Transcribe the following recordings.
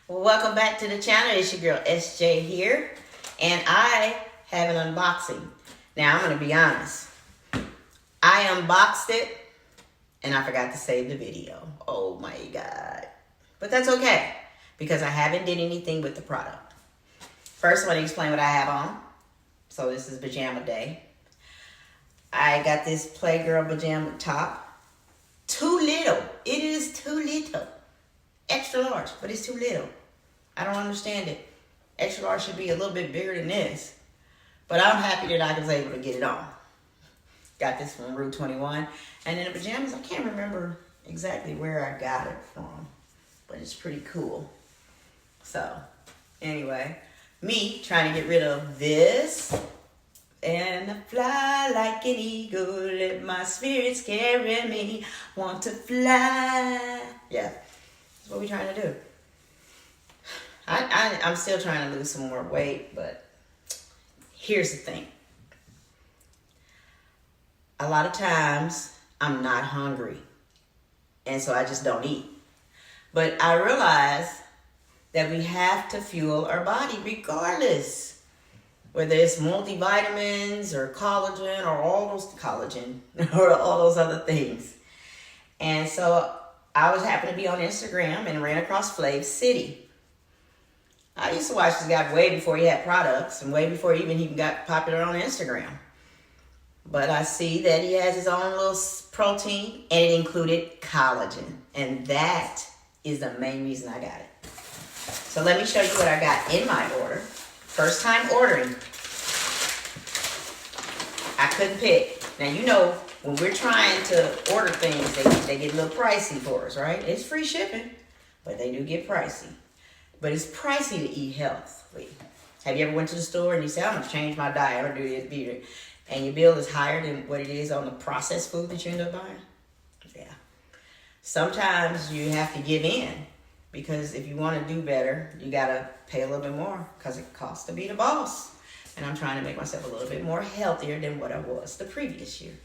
Well, welcome back to the channel. It's your girl SJ here, and I have an unboxing. Now, I'm going to be honest. I unboxed it, and I forgot to save the video. Oh my God. But that's okay, because I haven't did anything with the product. First, I want to explain what I have on. So this is pajama day. I got this Playgirl pajama top. Too little. It is too little. Extra large, but it's too little. I don't understand it. Extra large should be a little bit bigger than this. But I'm happy that I was able to get it on. Got this from Route 21. And in the pajamas, I can't remember exactly where I got it from. But it's pretty cool. So, anyway. Me trying to get rid of this. And I fly like an eagle. Let my spirits carry me. Want to fly. Yeah. That's what we're trying to do. I'm still trying to lose some more weight, but here's the thing. A lot of times, I'm not hungry. And so I just don't eat. But I realize that we have to fuel our body regardless. Whether it's multivitamins or collagen or all those collagen or all those other things. And so I was happened to be on Instagram and ran across Flav City. I used to watch this guy way before he had products and way before he even got popular on Instagram. But I see that he has his own little protein and it included collagen. And that is the main reason I got it. So let me show you what I got in my order. First time ordering. I couldn't pick. Now you know when we're trying to order things, they get a little pricey for us, right? It's free shipping, but they do get pricey. But it's pricey to eat healthily. Have you ever went to the store and you say, I'm going to change my diet, I'm going to do this, and your bill is higher than what it is on the processed food that you end up buying? Yeah. Sometimes you have to give in because if you want to do better, you got to pay a little bit more because it costs to be the boss. And I'm trying to make myself a little bit more healthier than what I was the previous year.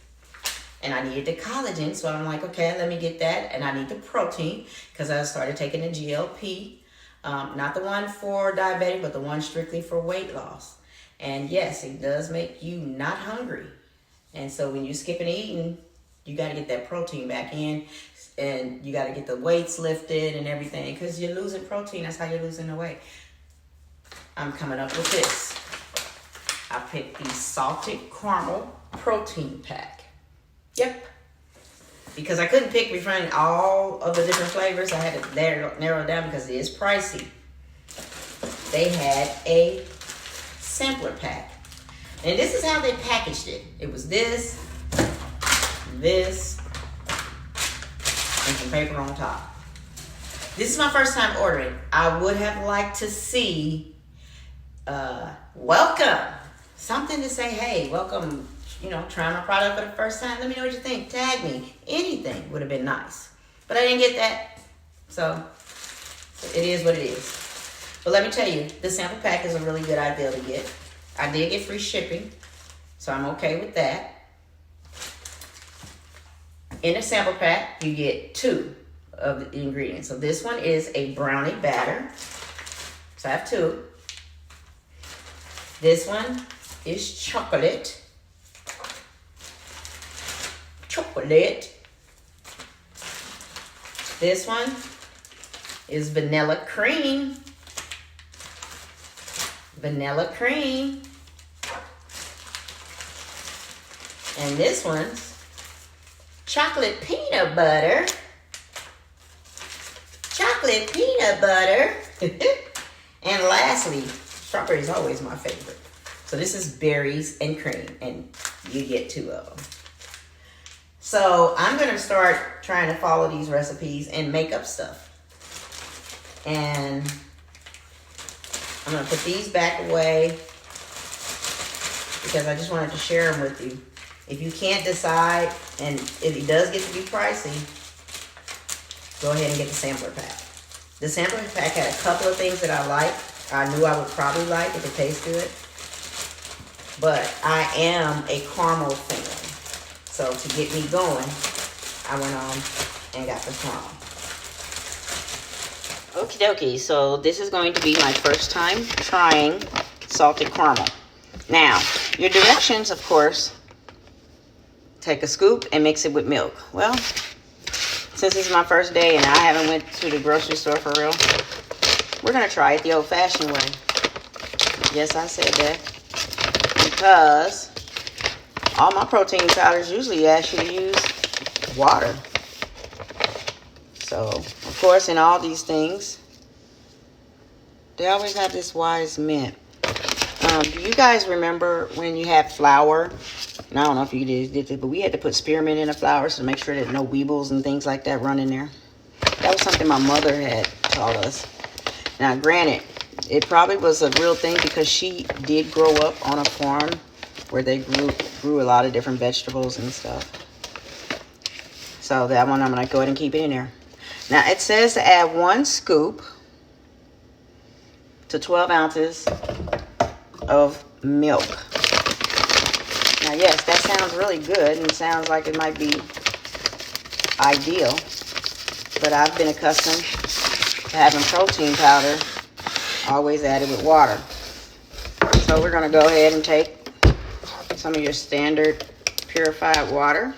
And I needed the collagen, so I'm like, okay, let me get that. And I need the protein because I started taking the GLP. Not the one for diabetic, but the one strictly for weight loss. And yes, it does make you not hungry. And so when you're skipping eating, you got to get that protein back in. And you got to get the weights lifted and everything. Because you're losing protein. That's how you're losing the weight. I'm coming up with this. I picked the salted caramel protein pack. Yep. Because I couldn't pick between all of the different flavors. I had to narrow it down because it is pricey. They had a sampler pack. And this is how they packaged it. It was this, and some paper on top. This is my first time ordering. I would have liked to see welcome. Something to say, hey, welcome. You know, trying my product for the first time. Let me know what you think. Tag me. Anything would have been nice. But I didn't get that. So it is what it is. But let me tell you, the sample pack is a really good idea to get. I did get free shipping. So I'm okay with that. In a sample pack, you get 2 of the ingredients. So this one is a brownie batter. So I have 2. This one is chocolate. This one is vanilla cream. And this one's chocolate peanut butter. And lastly, strawberry is always my favorite. So this is berries and cream, and you get 2 of them. So I'm going to start trying to follow these recipes and make up stuff. And I'm going to put these back away because I just wanted to share them with you. If you can't decide, and if it does get to be pricey, go ahead and get the sampler pack. The sampler pack had a couple of things that I liked. I knew I would probably like if it tastes good. But I am a caramel fan. So to get me going, I went on and got the caramel. Okie dokie, so this is going to be my first time trying salted caramel. Now, your directions, of course, take a scoop and mix it with milk. Well, since this is my first day and I haven't went to the grocery store for real, we're going to try it the old-fashioned way. Yes, I said that. Because all my protein powders usually ask you to use water. So, of course, in all these things, they always have this wise mint. Do you guys remember when you had flour? And I don't know if you did this, but we had to put spearmint in the flour to make sure that no weevils and things like that run in there. That was something my mother had taught us. Now, granted, it probably was a real thing because she did grow up on a farm where they grew a lot of different vegetables and stuff. So that one, I'm going to go ahead and keep it in there. Now, it says to add 1 scoop to 12 ounces of milk. Now, yes, that sounds really good and sounds like it might be ideal, but I've been accustomed to having protein powder always added with water. So we're going to go ahead and take some of your standard purified water.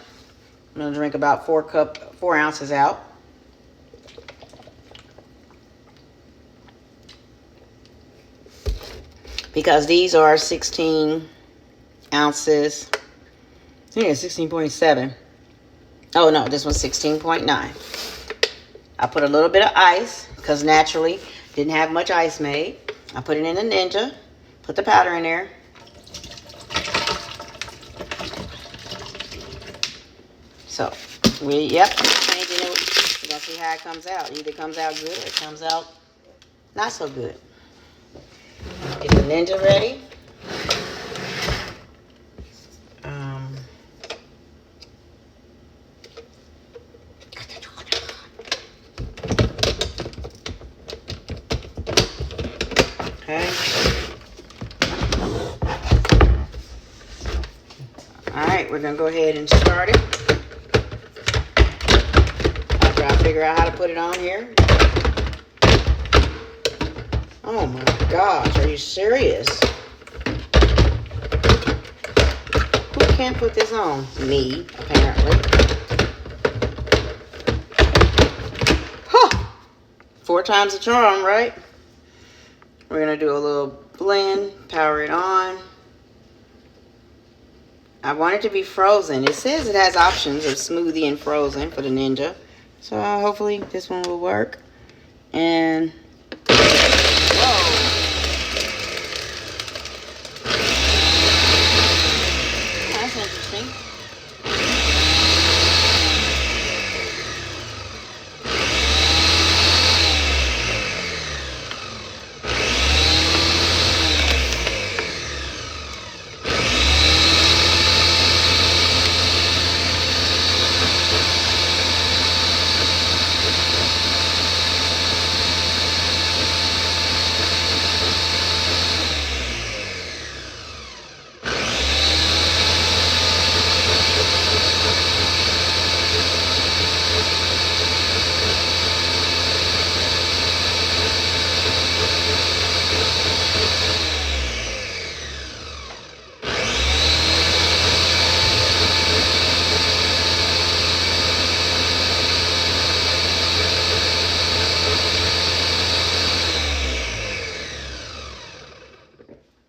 I'm going to drink about 4 ounces out. Because these are 16 ounces. I think it's 16.7. Oh, no, this one's 16.9. I put a little bit of ice because naturally didn't have much ice made. I put it in the Ninja. Put the powder in there. So, changing it. We're going to see how it comes out. Either it comes out good or it comes out not so good. Get the Ninja ready. Okay. All right, we're going to go ahead and start it. After I figure out how to put it on here. Oh my gosh, are you serious? Who can't put this on? Me, apparently. Huh! 4 times the charm, right? We're going to do a little blend, power it on. I want it to be frozen. It says it has options of smoothie and frozen for the Ninja. So hopefully this one will work. And that's interesting.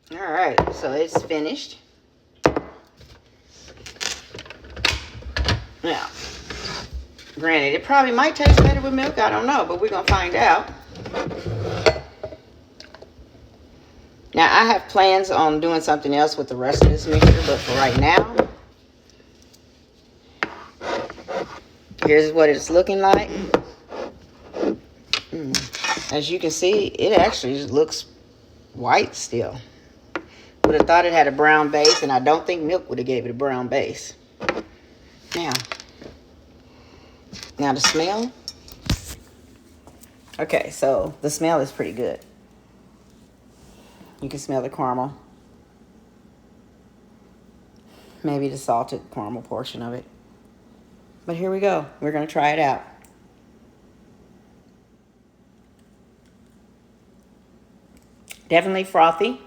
Alright, so it's finished. Now, granted, it probably might taste better with milk. I don't know, but we're going to find out. Now, I have plans on doing something else with the rest of this mixture, but for right now, here's what it's looking like. As you can see, it actually looks white still. Would have thought it had a brown base, and I don't think milk would have gave it a brown base. Now the smell. Okay, so the smell is pretty good. You can smell the caramel. Maybe the salted caramel portion of it. But here we go. We're going to try it out. Definitely frothy.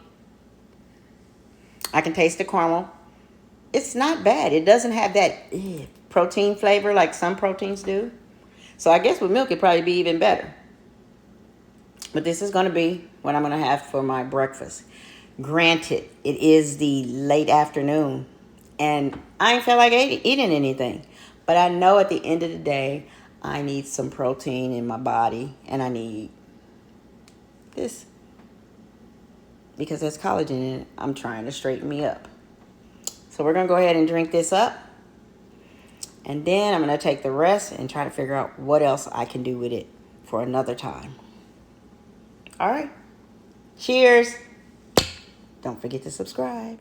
I can taste the caramel. It's not bad. It doesn't have that protein flavor like some proteins do. So I guess with milk it'd probably be even better. But this is going to be what I'm going to have for my breakfast. Granted, it is the late afternoon, and I ain't felt like eating anything. But I know at the end of the day, I need some protein in my body, and I need this because there's collagen in it. I'm trying to straighten me up. So we're going to go ahead and drink this up. And then I'm going to take the rest and try to figure out what else I can do with it for another time. All right. Cheers. Don't forget to subscribe.